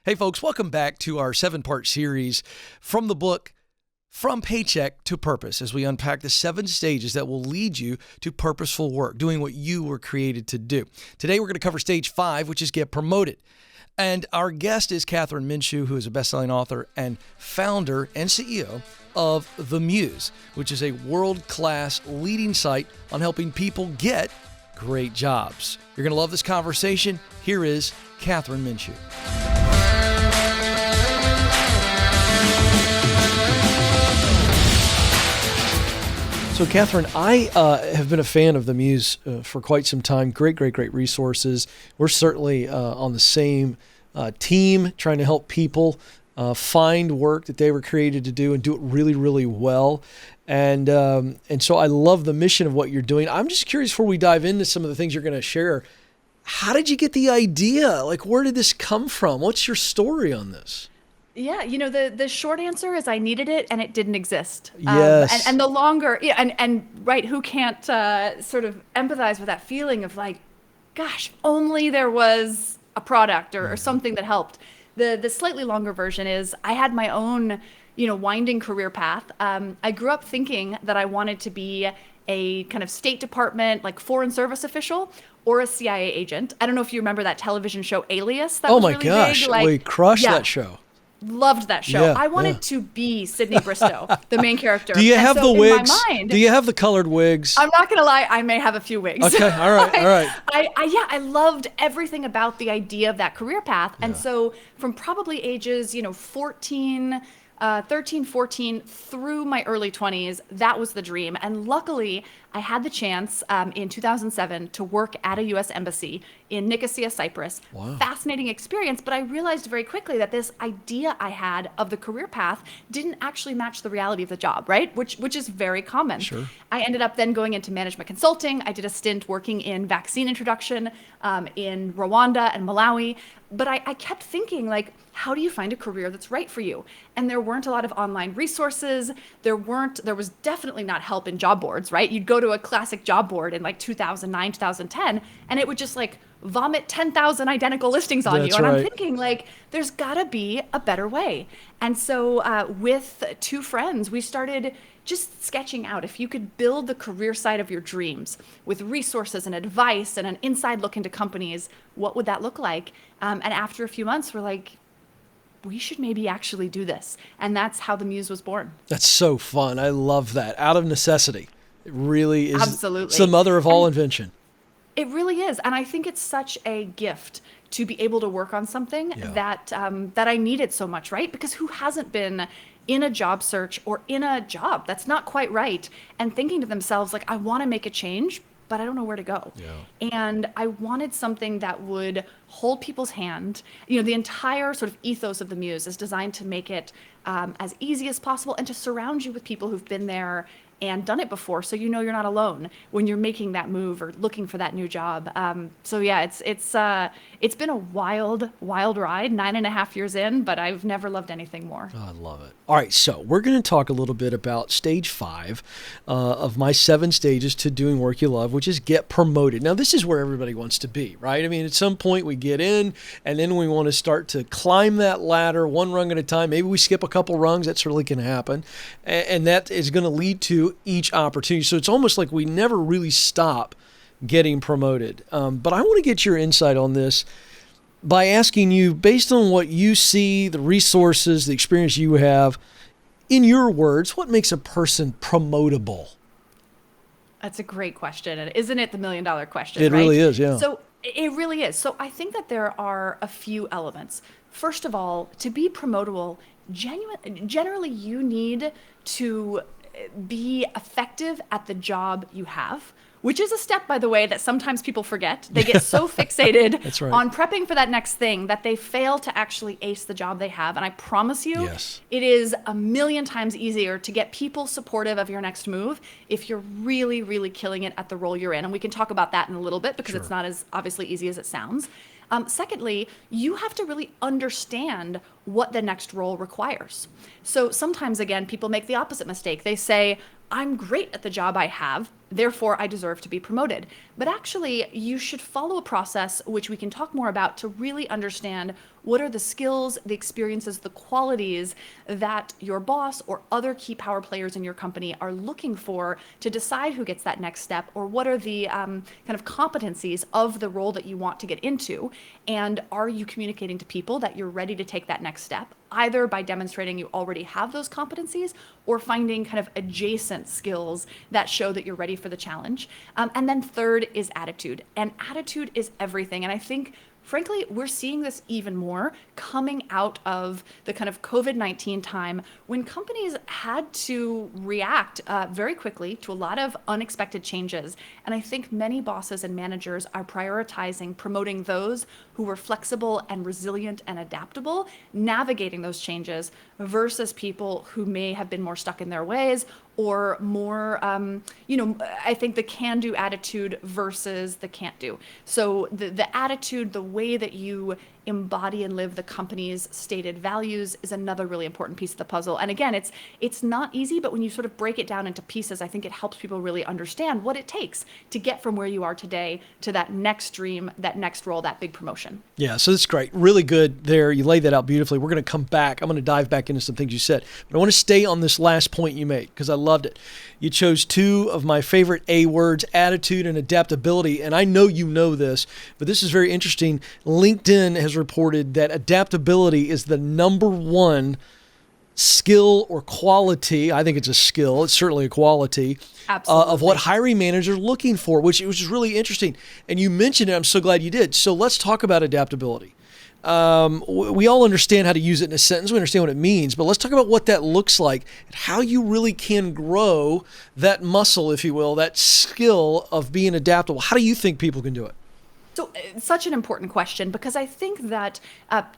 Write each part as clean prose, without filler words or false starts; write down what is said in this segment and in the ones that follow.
Hey folks, welcome back to our 7-part series from the book From Paycheck to Purpose, as we unpack the 7 stages that will lead you to purposeful work, doing what you were created to do. Today we're going to cover stage 5, which is get promoted. And our guest is Kathryn Minshew, who is a best-selling author and founder and CEO of The Muse, which is a world-class leading site on helping people get great jobs. You're going to love this conversation. Here is Kathryn Minshew. So, Kathryn, I have been a fan of The Muse for quite some time. Great resources. We're certainly on the same team trying to help people find work that they were created to do and do it really well. And so I love the mission of what you're doing. I'm just curious, before we dive into some of the things you're going to share, how did you get the idea? Like, where did this come from? What's your story on this? Yeah, the short answer is I needed it and it didn't exist. Yes. And the longer, and right, who can't sort of empathize with that feeling of like, gosh, only there was a product or something that helped. The slightly longer version is I had my own, winding career path. I grew up thinking that I wanted to be a kind of State Department, like Foreign Service official or a CIA agent. I don't know if you remember that television show Alias. That was really gosh, big. we crushed that show. Loved that show. I wanted to be Sydney Bristow, the main character. Do you have the wigs? In my mind, do you have the colored wigs? I'm not going to lie. I may have a few wigs. Okay. All right. I loved everything about the idea of that career path. And so from probably ages, 13, 14 through my early 20s, that was the dream. And luckily, I had the chance in 2007 to work at a U.S. embassy in Nicosia, Cyprus. Wow. Fascinating experience, but I realized very quickly that this idea I had of the career path didn't actually match the reality of the job, right? Which is very common. Sure. I ended up then going into management consulting. I did a stint working in vaccine introduction in Rwanda and Malawi. But I kept thinking, like, how do you find a career that's right for you? And there weren't a lot of online resources. There was definitely not help in job boards, right? You'd go to a classic job board in like 2009, 2010, and it would just like vomit 10,000 identical listings on you. And I'm thinking, like, there's gotta be a better way. And so with 2 friends, we started just sketching out if you could build the career side of your dreams with resources and advice and an inside look into companies, what would that look like? And after a few months, we're like, we should maybe actually do this. And that's how The Muse was born. That's so fun. I love that. Out of necessity. It really is. Absolutely. It's the mother of all invention. It really is. And I think it's such a gift to be able to work on something that I needed so much, right? Because who hasn't been in a job search or in a job that's not quite right and thinking to themselves, like, I want to make a change, but I don't know where to go. Yeah. And I wanted something that would hold people's hand. The entire sort of ethos of The Muse is designed to make it as easy as possible and to surround you with people who've been there and done it before, so you're not alone when you're making that move or looking for that new job. So yeah, it's been a wild ride, 9.5 years in, but I've never loved anything more. Oh, I love it. All right, so we're going to talk a little bit about stage 5 of my 7 stages to doing work you love, which is get promoted. Now, this is where everybody wants to be, right? I mean, at some point we get in, and then we want to start to climb that ladder one rung at a time. Maybe we skip a couple rungs. That certainly can happen, and that is going to lead to each opportunity. So it's almost like we never really stop getting promoted. But I want to get your insight on this by asking you, based on what you see, the resources, the experience you have, in your words, what makes a person promotable? That's a great question. And isn't it the $1 million question? It right? really is, yeah. So it really is. So I think that there are a few elements. First of all, to be promotable, generally you need to be effective at the job you have, which is a step, by the way, that sometimes people forget. They get so fixated on prepping for that next thing that they fail to actually ace the job they have. And I promise you, it is 1,000,000 times easier to get people supportive of your next move if you're really, really killing it at the role you're in. And we can talk about that in a little bit because it's not as obviously easy as it sounds. Secondly, you have to really understand what the next role requires. So sometimes, again, people make the opposite mistake. They say, I'm great at the job I have, Therefore, I deserve to be promoted. But actually, you should follow a process, which we can talk more about, to really understand what are the skills, the experiences, the qualities that your boss or other key power players in your company are looking for to decide who gets that next step, or what are the kind of competencies of the role that you want to get into. And are you communicating to people that you're ready to take that next step, either by demonstrating you already have those competencies or finding kind of adjacent skills that show that you're ready for the challenge. And then third is attitude. And attitude is everything. And I think, frankly, we're seeing this even more coming out of the kind of COVID-19 time, when companies had to react very quickly to a lot of unexpected changes. And I think many bosses and managers are prioritizing promoting those who were flexible and resilient and adaptable, navigating those changes, versus people who may have been more stuck in their ways, or more, I think the can-do attitude versus the can't-do. So the attitude, the way that you embody and live the company's stated values, is another really important piece of the puzzle. And again, it's not easy, but when you sort of break it down into pieces, I think it helps people really understand what it takes to get from where you are today to that next dream, that next role, that big promotion. Yeah, so that's great. Really good there. You laid that out beautifully. We're going to come back. I'm going to dive back into some things you said. But I want to stay on this last point you made because I loved it. You chose two of my favorite A words, attitude and adaptability. And I know you know this, but this is very interesting. LinkedIn has reported that adaptability is the number one skill or quality. I think it's a skill. It's certainly a quality of what hiring managers are looking for, which is really interesting. And you mentioned it. I'm so glad you did. So let's talk about adaptability. We all understand how to use it in a sentence. We understand what it means, but let's talk about what that looks like and how you really can grow that muscle, if you will, that skill of being adaptable. How do you think people can do it? So such an important question, because I think that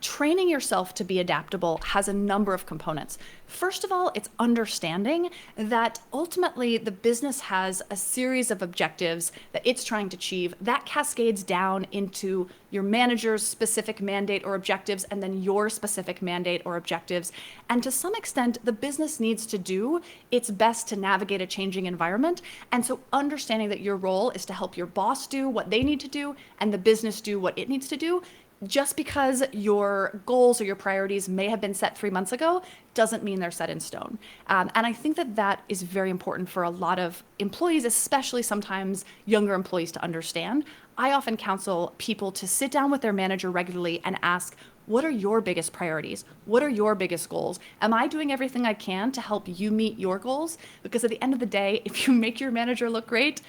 training yourself to be adaptable has a number of components. First of all, it's understanding that ultimately the business has a series of objectives that it's trying to achieve that cascades down into your manager's specific mandate or objectives, and then your specific mandate or objectives. And to some extent, the business needs to do its best to navigate a changing environment. And so understanding that your role is to help your boss do what they need to do and the business do what it needs to do. Just because your goals or your priorities may have been set 3 months ago doesn't mean they're set in stone. And I think that is very important for a lot of employees, especially sometimes younger employees, to understand. I often counsel people to sit down with their manager regularly and ask, what are your biggest priorities? What are your biggest goals? Am I doing everything I can to help you meet your goals? Because at the end of the day, if you make your manager look great,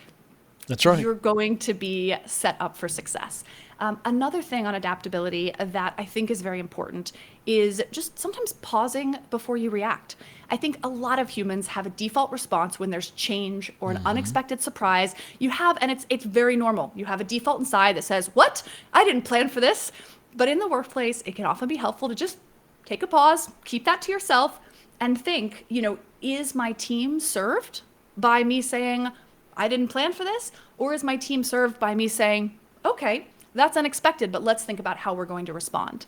that's right, you're going to be set up for success. Another thing on adaptability that I think is very important is just sometimes pausing before you react. I think a lot of humans have a default response when there's change or an unexpected surprise. You have, and it's very normal. You have a default inside that says, what? I didn't plan for this. But in the workplace, it can often be helpful to just take a pause, keep that to yourself, and think, is my team served by me saying, I didn't plan for this? Or is my team served by me saying, okay, that's unexpected, but let's think about how we're going to respond.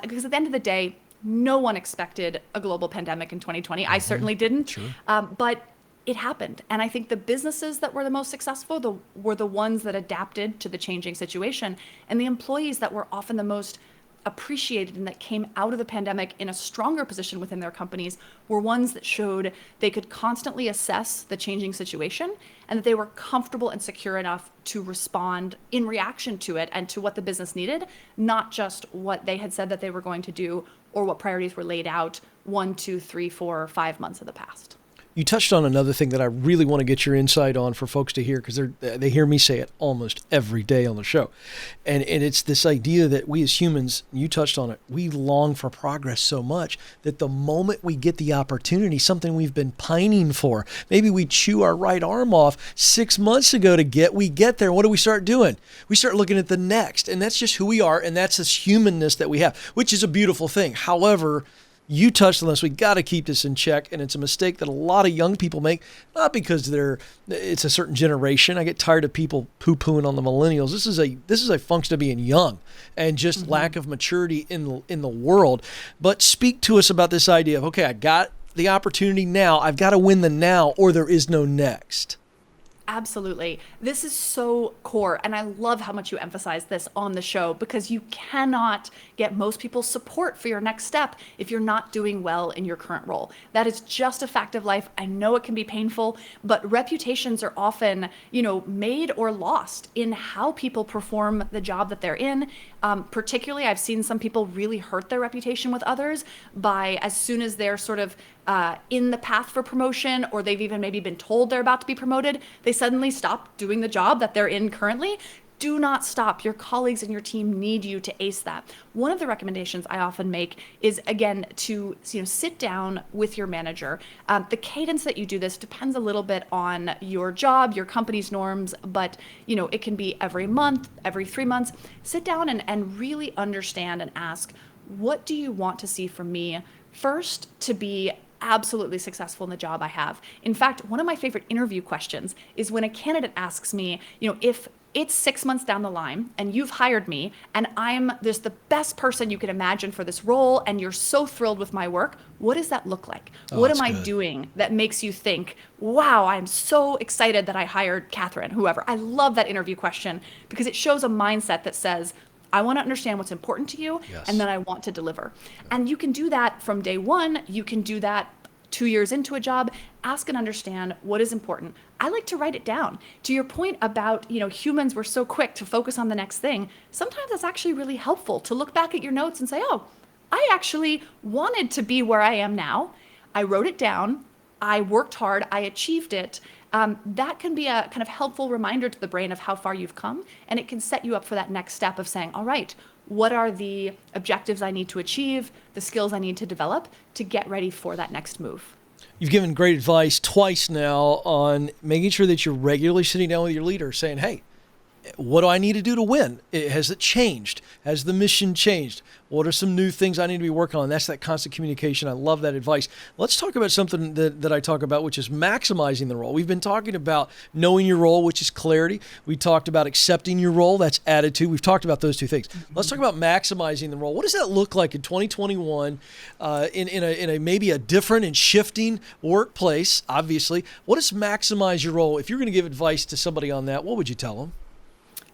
Because at the end of the day, no one expected a global pandemic in 2020. I certainly didn't. Sure. But it happened. And I think the businesses that were the most successful were the ones that adapted to the changing situation. And the employees that were often the most appreciated and that came out of the pandemic in a stronger position within their companies were ones that showed they could constantly assess the changing situation and that they were comfortable and secure enough to respond in reaction to it and to what the business needed, not just what they had said that they were going to do or what priorities were laid out 1, 2, 3, 4, or 5 months of the past. You touched on another thing that I really want to get your insight on for folks to hear, because they hear me say it almost every day on the show. And it's this idea that we as humans, you touched on it, we long for progress so much that the moment we get the opportunity, something we've been pining for, maybe we chew our right arm off 6 months ago we get there. What do we start doing? We start looking at the next. And that's just who we are. And that's this humanness that we have, which is a beautiful thing. However, you touched on this. We got to keep this in check, and it's a mistake that a lot of young people make, not because it's a certain generation. I get tired of people poo-pooing on the millennials. This is a function of being young and just lack of maturity in the world. But speak to us about this idea of, okay, I got the opportunity now. I've got to win the now, or there is no next. Absolutely. This is so core. And I love how much you emphasize this on the show, because you cannot get most people's support for your next step if you're not doing well in your current role. That is just a fact of life. I know it can be painful, but reputations are often, made or lost in how people perform the job that they're in. Particularly, I've seen some people really hurt their reputation with others by, as soon as they're sort of in the path for promotion, or they've even maybe been told they're about to be promoted, they suddenly stop doing the job that they're in currently. Do not stop. Your colleagues and your team need you to ace that. One of the recommendations I often make is, again, to sit down with your manager. The cadence that you do this depends a little bit on your job, your company's norms, but it can be every month, every 3 months. Sit down and really understand and ask, what do you want to see from me first to be absolutely successful in the job I have? In fact, one of my favorite interview questions is when a candidate asks me, if it's 6 months down the line and you've hired me and I'm just the best person you can imagine for this role and you're so thrilled with my work, what does that look like? What am I doing that makes you think, wow, I'm so excited that I hired Kathryn, whoever? I love that interview question because it shows a mindset that says, I want to understand what's important to you, and then I want to deliver. And you can do that from day one. You can do that 2 years into a job. Ask and understand what is important. I like to write it down. To your point about, humans were so quick to focus on the next thing. Sometimes it's actually really helpful to look back at your notes and say, oh, I actually wanted to be where I am now. I wrote it down. I worked hard. I achieved it. That can be a kind of helpful reminder to the brain of how far you've come, and it can set you up for that next step of saying, all right, what are the objectives I need to achieve, the skills I need to develop to get ready for that next move? You've given great advice twice now on making sure that you're regularly sitting down with your leader saying, hey, what do I need to do to win? Has it changed? Has the mission changed? What are some new things I need to be working on? That's that constant communication. I love that advice. Let's talk about something that I talk about, which is maximizing the role. We've been talking about knowing your role, which is clarity. We talked about accepting your role. That's attitude. We've talked about those two things. Let's talk about maximizing the role. What does that look like in 2021 in a maybe a different and shifting workplace, obviously? What does maximize your role? If you're going to give advice to somebody on that, what would you tell them?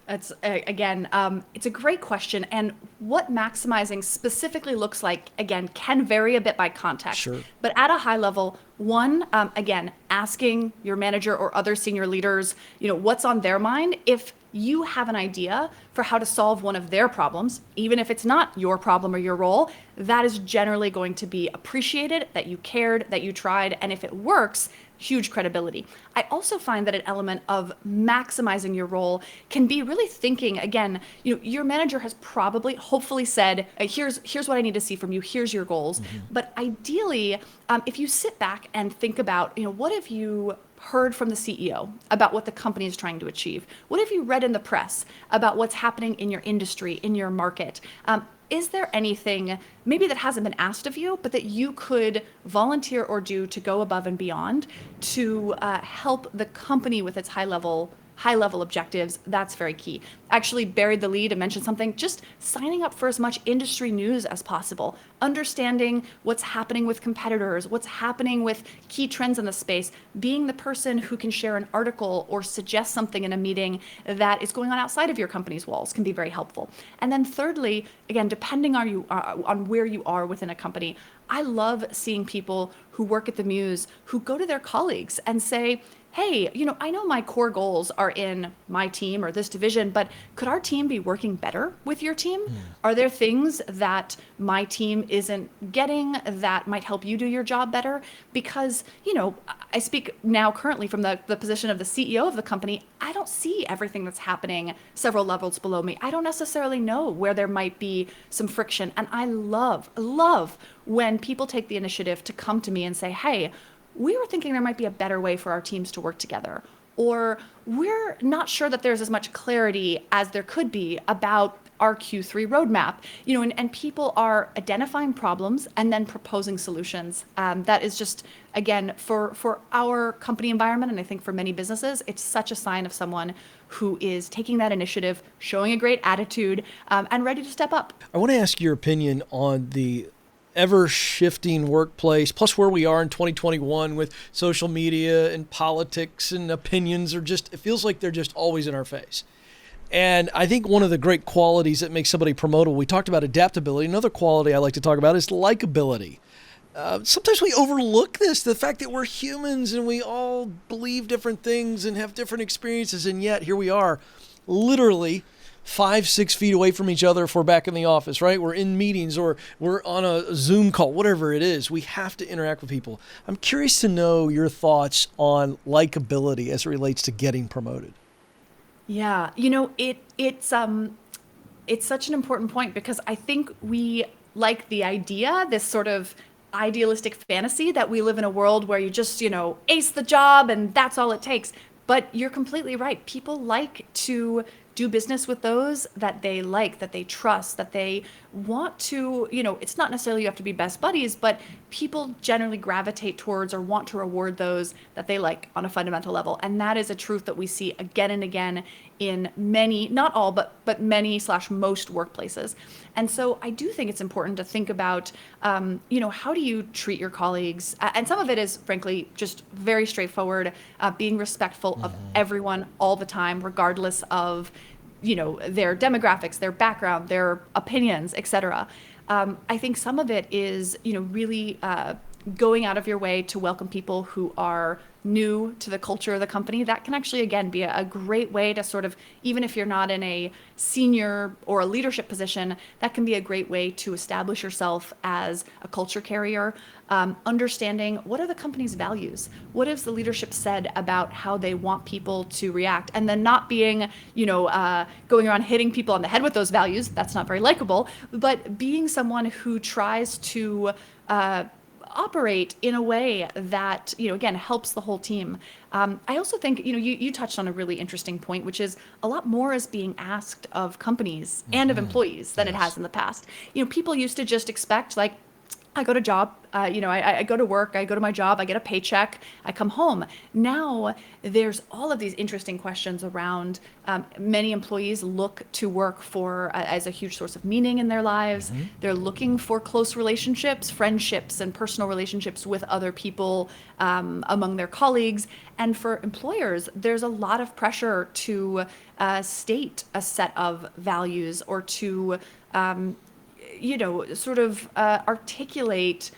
That's again, it's a great question. And what maximizing specifically looks like, again, can vary a bit by context. Sure. But at a high level, one, again, asking your manager or other senior leaders, what's on their mind. If you have an idea for how to solve one of their problems, even if it's not your problem or your role, that is generally going to be appreciated, that you cared, that you tried. And if it works, huge credibility. I also find that an element of maximizing your role can be really thinking, again, your manager has probably, hopefully said, here's what I need to see from you, here's your goals. But ideally, if you sit back and think about, what have you heard from the CEO about what the company is trying to achieve? What have you read in the press about what's happening in your industry, in your market? Is there anything maybe that hasn't been asked of you, but that you could volunteer or do to go above and beyond to help the company with its high level objectives? That's very key. Actually buried the lead and mentioned something, just signing up for as much industry news as possible, understanding what's happening with competitors, what's happening with key trends in the space, being the person who can share an article or suggest something in a meeting that is going on outside of your company's walls can be very helpful. And then thirdly, again, depending on where you are within a company, I love seeing people who work at the Muse who go to their colleagues and say, hey, I know my core goals are in my team or this division, but could our team be working better with your team? Are there things that my team isn't getting that might help you do your job better? Because, I speak now currently from the position of the CEO of the company. I don't see everything that's happening several levels below me. I don't necessarily know where there might be some friction. And I love when people take the initiative to come to me and say, hey, we were thinking there might be a better way for our teams to work together, or we're not sure that there's as much clarity as there could be about our Q3 roadmap, and people are identifying problems and then proposing solutions. That is just, again, for our company environment, and I think for many businesses, it's such a sign of someone who is taking that initiative, showing a great attitude, and ready to step up. I want to ask your opinion on the ever shifting workplace, plus where we are in 2021 with social media and politics and opinions it feels like they're just always in our face. And I think one of the great qualities that makes somebody promotable, we talked about adaptability. Another quality I like to talk about is likability. Sometimes we overlook this, the fact that we're humans and we all believe different things and have different experiences. And yet here we are, literally 5-6 feet away from each other if we're back in the office, right? We're in meetings or we're on a Zoom call, whatever it is. We have to interact with people. I'm curious to know your thoughts on likability as it relates to getting promoted. Yeah, it's such an important point because I think we like the idea, this sort of idealistic fantasy that we live in a world where you just, ace the job and that's all it takes. But you're completely right. People like to do business with those that they like, that they trust, that they want to, it's not necessarily you have to be best buddies, but people generally gravitate towards or want to reward those that they like on a fundamental level. And that is a truth that we see again and again in many, not all, but many/most workplaces. And so I do think it's important to think about, how do you treat your colleagues? And some of it is, frankly, just very straightforward, being respectful of everyone all the time, regardless of, their demographics, their background, their opinions, etc. I think some of it is, really going out of your way to welcome people who are new to the culture of the company. That can actually, again, be a great way to sort of, even if you're not in a senior or a leadership position, that can be a great way to establish yourself as a culture carrier. Understanding what are the company's values? What has the leadership said about how they want people to react? And then not being, going around hitting people on the head with those values. That's not very likable, but being someone who tries to operate in a way that, again, helps the whole team. I also think, you touched on a really interesting point, which is a lot more is being asked of companies and of employees than it has in the past. People used to just expect, like, I go to job, I go to work, I go to my job, I get a paycheck, I come home. Now there's all of these interesting questions around many employees look to work for as a huge source of meaning in their lives. They're looking for close relationships, friendships, and personal relationships with other people among their colleagues. And for employers, there's a lot of pressure to state a set of values or to articulate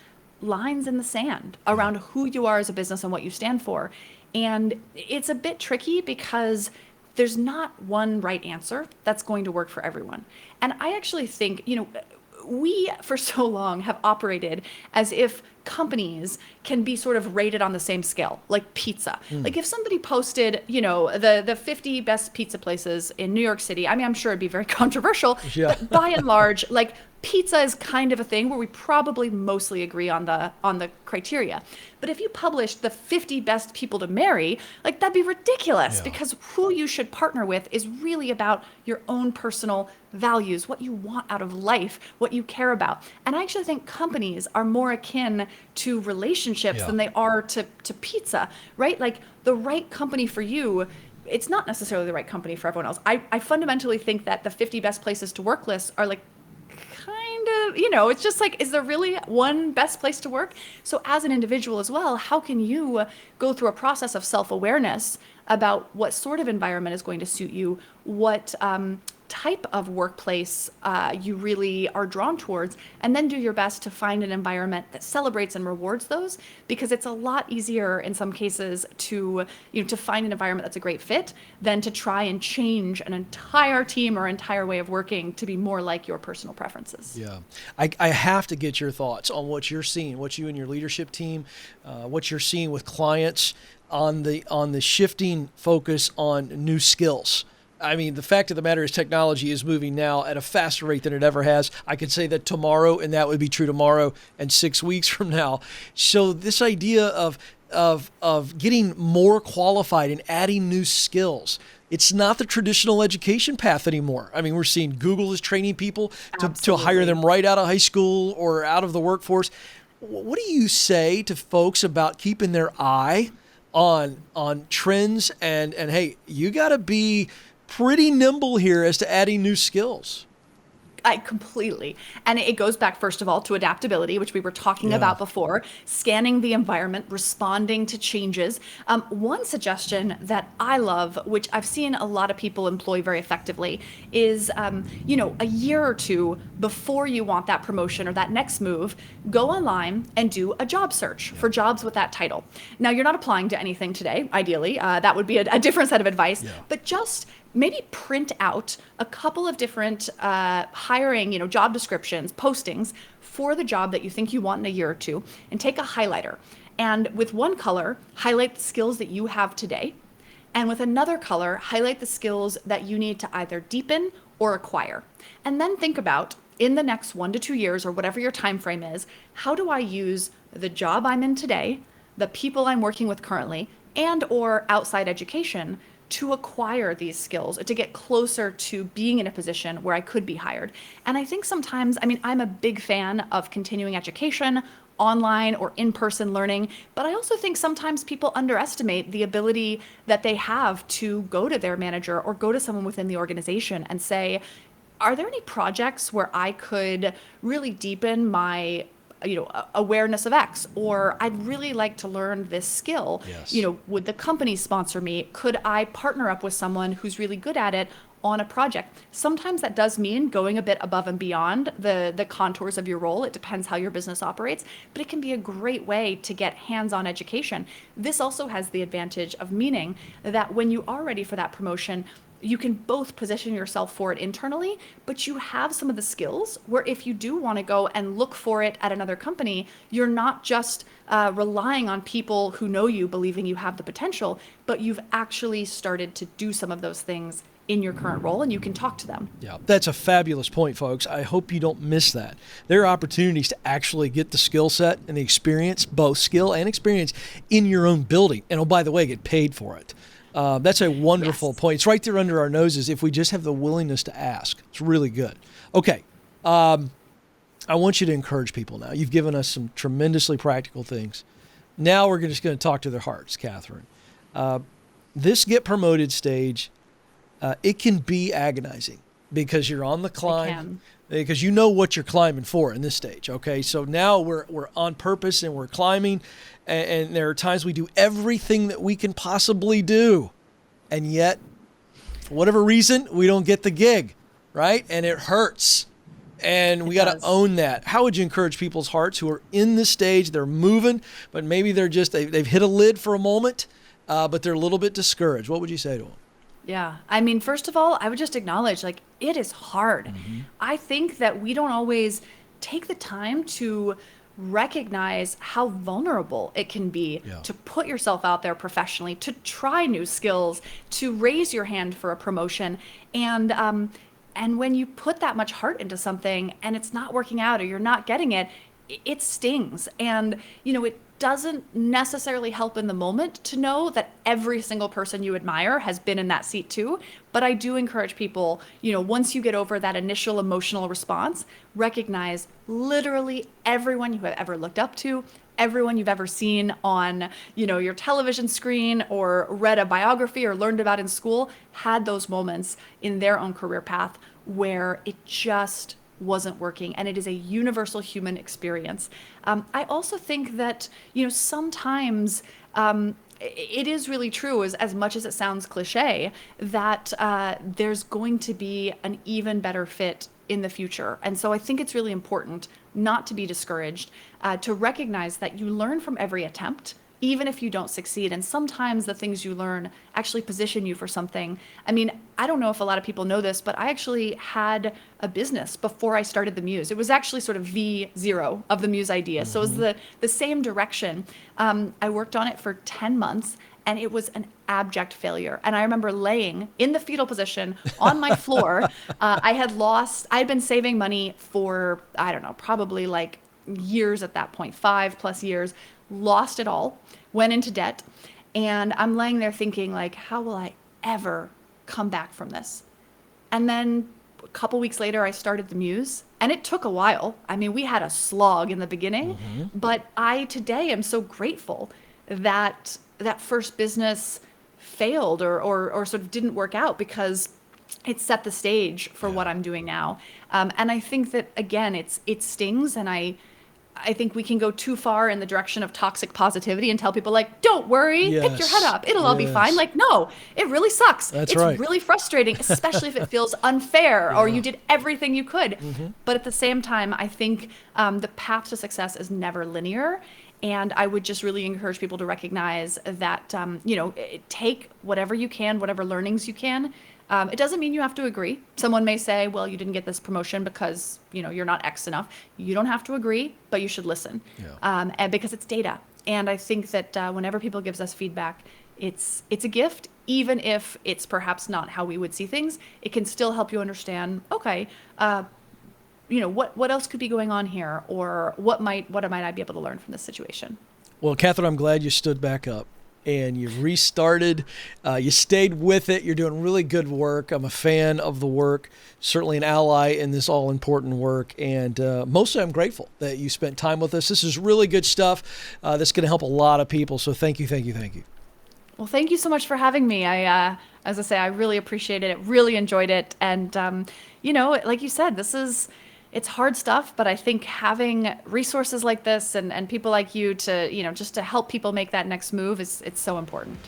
lines in the sand around who you are as a business and what you stand for. And it's a bit tricky because there's not one right answer that's going to work for everyone. And I actually think, we for so long have operated as if companies can be sort of rated on the same scale, like pizza. Like if somebody posted, the 50 best pizza places in New York City, I'm sure it'd be very controversial, but by and large, like pizza is kind of a thing where we probably mostly agree on the criteria. But if you published the 50 best people to marry, like that'd be ridiculous because who you should partner with is really about your own personal values, what you want out of life, what you care about. And I actually think companies are more akin to relationships than they are to pizza, right? Like the right company for you, it's not necessarily the right company for everyone else. I fundamentally think that the 50 best places to work lists are like kind of, it's just like, is there really one best place to work? So as an individual as well, how can you go through a process of self-awareness about what sort of environment is going to suit you, what type of workplace you really are drawn towards, and then do your best to find an environment that celebrates and rewards those, because it's a lot easier in some cases to find an environment that's a great fit than to try and change an entire team or entire way of working to be more like your personal preferences. Yeah. I have to get your thoughts on what you're seeing, what you and your leadership team, what you're seeing with clients on the shifting focus on new skills. I mean, the fact of the matter is technology is moving now at a faster rate than it ever has. I could say that tomorrow, and that would be true tomorrow and 6 weeks from now. So this idea of getting more qualified and adding new skills, it's not the traditional education path anymore. I mean, we're seeing Google is training people to hire them right out of high school or out of the workforce. What do you say to folks about keeping their eye on trends and hey, you got to be pretty nimble here as to adding new skills? I completely. And it goes back, first of all, to adaptability, which we were talking Yeah. about before, scanning the environment, responding to changes. One suggestion that I love, which I've seen a lot of people employ very effectively, is, a year or two before you want that promotion or that next move, go online and do a job search for jobs with that title. Now, you're not applying to anything today, ideally. That would be a different set of advice, but just maybe print out a couple of different hiring, job descriptions, postings for the job that you think you want in a year or two, and take a highlighter. And with one color, highlight the skills that you have today. And with another color, highlight the skills that you need to either deepen or acquire. And then think about, in the next 1 to 2 years, or whatever your time frame is, how do I use the job I'm in today, the people I'm working with currently, and or outside education to acquire these skills, to get closer to being in a position where I could be hired. And I think sometimes, I'm a big fan of continuing education, online or in-person learning, but I also think sometimes people underestimate the ability that they have to go to their manager or go to someone within the organization and say, are there any projects where I could really deepen my awareness of X, or I'd really like to learn this skill. Yes. Would the company sponsor me? Could I partner up with someone who's really good at it on a project? Sometimes that does mean going a bit above and beyond the contours of your role. It depends how your business operates, but it can be a great way to get hands-on education. This also has the advantage of meaning that when you are ready for that promotion, you can both position yourself for it internally, but you have some of the skills where if you do want to go and look for it at another company, you're not just relying on people who know you, believing you have the potential, but you've actually started to do some of those things in your current role, and you can talk to them. Yeah, that's a fabulous point, folks. I hope you don't miss that. There are opportunities to actually get the skill set and the experience, both skill and experience, in your own building. And oh, by the way, get paid for it. That's a wonderful point. It's right there under our noses if we just have the willingness to ask. It's really good. Okay. I want you to encourage people now. You've given us some tremendously practical things. Now we're just going to talk to their hearts, Kathryn. This get promoted stage, it can be agonizing because you're on the climb, because you know what you're climbing for in this stage. Okay. So now we're on purpose and we're climbing. And there are times we do everything that we can possibly do. And yet, for whatever reason, we don't get the gig, right? And it hurts. And we got to own that. How would you encourage people's hearts who are in this stage, they're moving, but maybe they've hit a lid for a moment, but they're a little bit discouraged? What would you say to them? Yeah. First of all, I would just acknowledge, it is hard. Mm-hmm. I think that we don't always take the time to recognize how vulnerable it can be to put yourself out there professionally, to try new skills, to raise your hand for a promotion. And when you put that much heart into something and it's not working out or you're not getting it, it stings. And, it doesn't necessarily help in the moment to know that every single person you admire has been in that seat too. But I do encourage people, once you get over that initial emotional response, recognize literally everyone you have ever looked up to, everyone you've ever seen on, your television screen or read a biography or learned about in school had those moments in their own career path where it just wasn't working, and it is a universal human experience. I also think that, sometimes it is really true, as much as it sounds cliche, that there's going to be an even better fit in the future. And so I think it's really important not to be discouraged, to recognize that you learn from every attempt, even if you don't succeed. And sometimes the things you learn actually position you for something. I don't know if a lot of people know this, but I actually had a business before I started the Muse. It was actually sort of V0 of the Muse idea. Mm-hmm. So it was the same direction. I worked on it for 10 months. And it was an abject failure. And I remember laying in the fetal position on my floor. I had been saving money for, I don't know, probably years at that point, 5+ years, lost it all, went into debt. And I'm laying there thinking, how will I ever come back from this? And then a couple weeks later, I started the Muse. And it took a while. We had a slog in the beginning. Mm-hmm. But I today am so grateful that first business failed or sort of didn't work out, because it set the stage for what I'm doing now. And I think that, again, it stings. And I think we can go too far in the direction of toxic positivity and tell people like, don't worry, pick your head Yes. up. It'll all be fine. Yes. Like, no, it really sucks. That's It's right. really frustrating, especially if it feels unfair or you did everything you could. But at the same time, I think the path to success is never linear. And I would just really encourage people to recognize that, take whatever you can, whatever learnings you can. It doesn't mean you have to agree. Someone may say, well, you didn't get this promotion because, you're not X enough. You don't have to agree, but you should listen. And because it's data. And I think that whenever people gives us feedback, it's a gift, even if it's perhaps not how we would see things. It can still help you understand, okay, what else could be going on here, or what might I be able to learn from this situation? Well, Kathryn, I'm glad you stood back up and you've restarted. You stayed with it. You're doing really good work. I'm a fan of the work, certainly an ally in this all-important work. And mostly I'm grateful that you spent time with us. This is really good stuff that's going to help a lot of people. So thank you, thank you, thank you. Well, thank you so much for having me. As I say, I really appreciated it, really enjoyed it. And, like you said, it's hard stuff, but I think having resources like this and people like you to, just to help people make that next move it's so important.